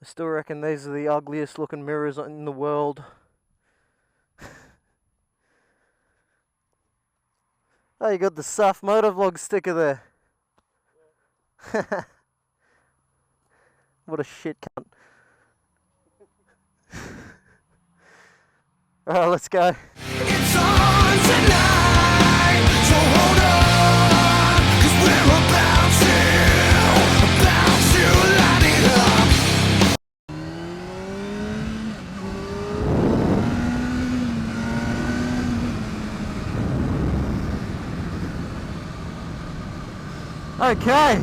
I still reckon these are the ugliest looking mirrors in the world. Oh, you got the SAFF Motovlog sticker there. What a shit cunt. Alright, let's go. It's on tonight, so hold on, 'cause we're about to light it up. Okay,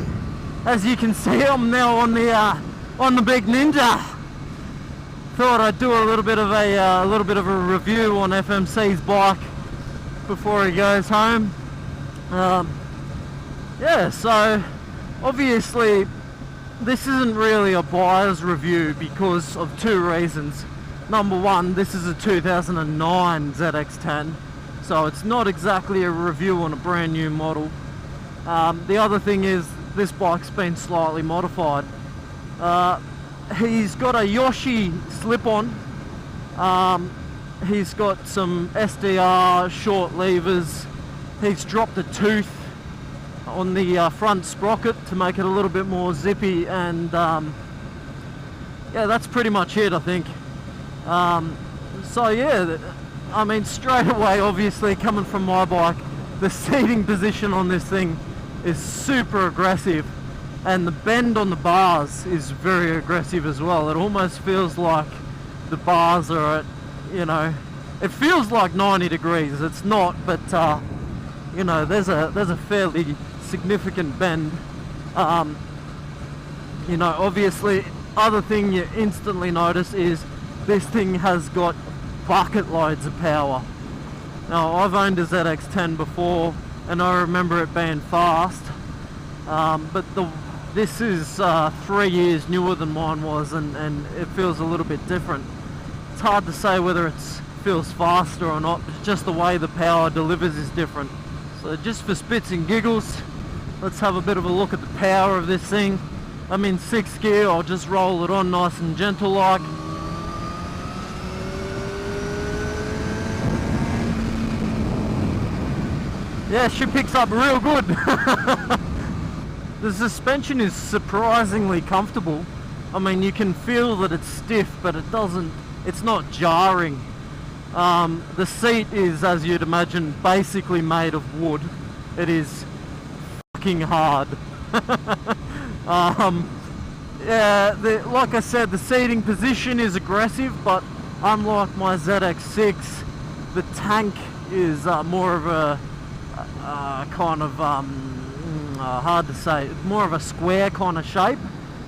as you can see, I'm now on the big Ninja. Thought I'd do a little bit of a review on FMC's bike before he goes home. Yeah, so obviously this isn't really a buyer's review because of two reasons. Number one, this is a 2009 ZX-10, so it's not exactly a review on a brand new model. The other thing is this bike's been slightly modified. He's got a Yoshi slip-on. He's got some SDR short levers. He's dropped a tooth on the front sprocket to make it a little bit more zippy, and yeah, that's pretty much it, I think. So yeah, I mean, straight away, obviously coming from my bike, the seating position on this thing is super aggressive, and the bend on the bars is very aggressive as well. It almost feels like the bars are at, you know, it feels like 90 degrees. It's not, but you know, there's a fairly significant bend. You know, obviously, other thing you instantly notice is this thing has got bucket loads of power. Now, I've owned a ZX-10 before, and I remember it being fast, but this is 3 years newer than mine was, and it feels a little bit different. It's hard to say whether it feels faster or not, but just the way the power delivers is different. So just for spits and giggles, let's have a bit of a look at the power of this thing. I'm in 6th gear. I'll just roll it on nice and gentle like. Yeah, she picks up real good. The suspension is surprisingly comfortable. I mean, you can feel that it's stiff, but it's not jarring. The seat is, as you'd imagine, basically made of wood. It is fucking hard. Yeah, like I said, the seating position is aggressive, but unlike my ZX6, the tank is more of a kind of hard to say, more of a square kind of shape,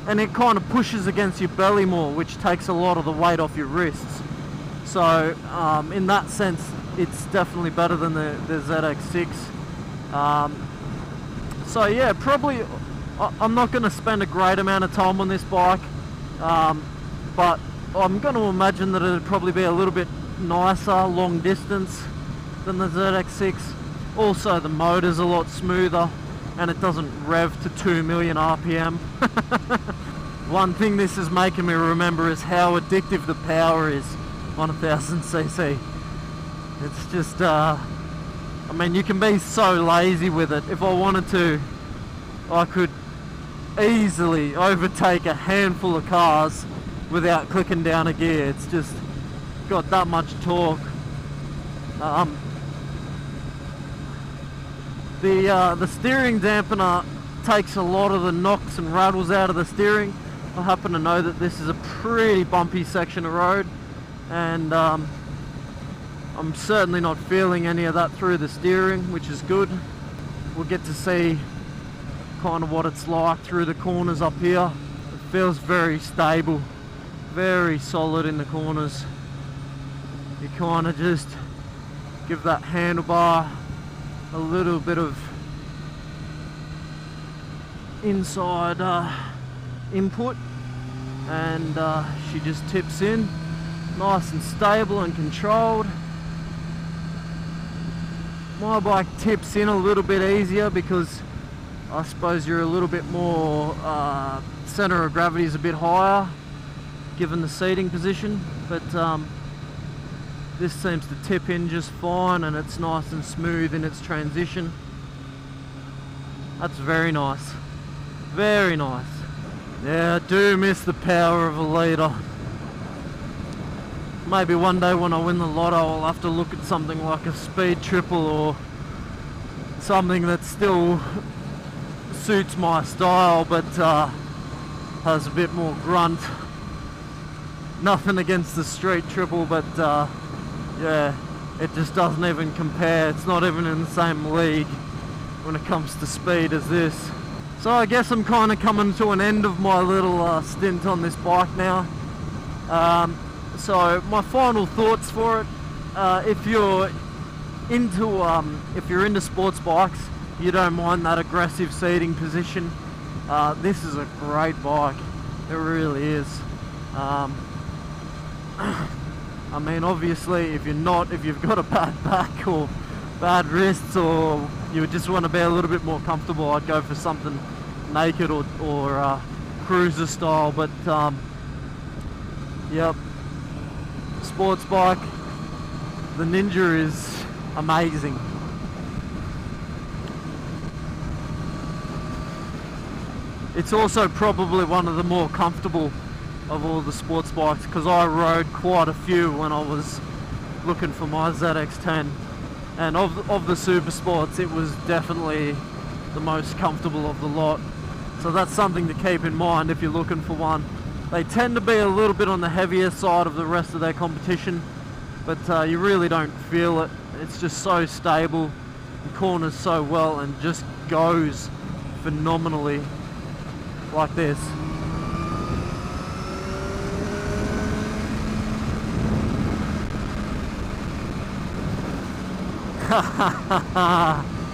and it kind of pushes against your belly more, which takes a lot of the weight off your wrists. So in that sense, it's definitely better than the ZX6. So yeah, probably I'm not going to spend a great amount of time on this bike, but I'm going to imagine that it'd probably be a little bit nicer long distance than the ZX6. Also, the motor's a lot smoother, and it doesn't rev to 2 million RPM. One thing this is making me remember is how addictive the power is on 1000cc. It's just, I mean, you can be so lazy with it. If I wanted to, I could easily overtake a handful of cars without clicking down a gear. It's just got that much torque. The steering dampener takes a lot of the knocks and rattles out of the steering. I happen to know that this is a pretty bumpy section of road, and I'm certainly not feeling any of that through the steering, which is good. We'll get to see kind of what it's like through the corners up here. It feels very stable, very solid in the corners. You kind of just give that handlebar a little bit of inside input, and she just tips in nice and stable and controlled. My bike tips in a little bit easier because I suppose you're a little bit more center of gravity is a bit higher, given the seating position, but this seems to tip in just fine, and it's nice and smooth in its transition. That's very nice. Very nice. Yeah, I do miss the power of a litre. Maybe one day when I win the lotto, I'll have to look at something like a speed triple or something that still suits my style, but has a bit more grunt. Nothing against the street triple, but yeah, it just doesn't even compare. It's not even in the same league when it comes to speed as this. So I guess I'm kind of coming to an end of my little stint on this bike now. So my final thoughts for it: if you're into sports bikes, you don't mind that aggressive seating position, this is a great bike. It really is. I mean, obviously, if you've got a bad back or bad wrists, or you just want to be a little bit more comfortable, I'd go for something naked or cruiser style. But yep, sports bike, the Ninja is amazing. It's also probably one of the more comfortable of all the sports bikes, because I rode quite a few when I was looking for my ZX-10, and of the super sports, it was definitely the most comfortable of the lot. So that's something to keep in mind if you're looking for one. They tend to be a little bit on the heavier side of the rest of their competition, but you really don't feel it. It's just so stable, and corners so well, and just goes phenomenally like this.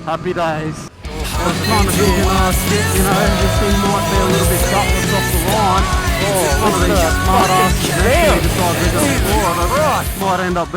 Happy days. I was kind of being, this thing might be a little bit gutless off the line. One of these smart asses actually decides they're going to explore it. Might end up being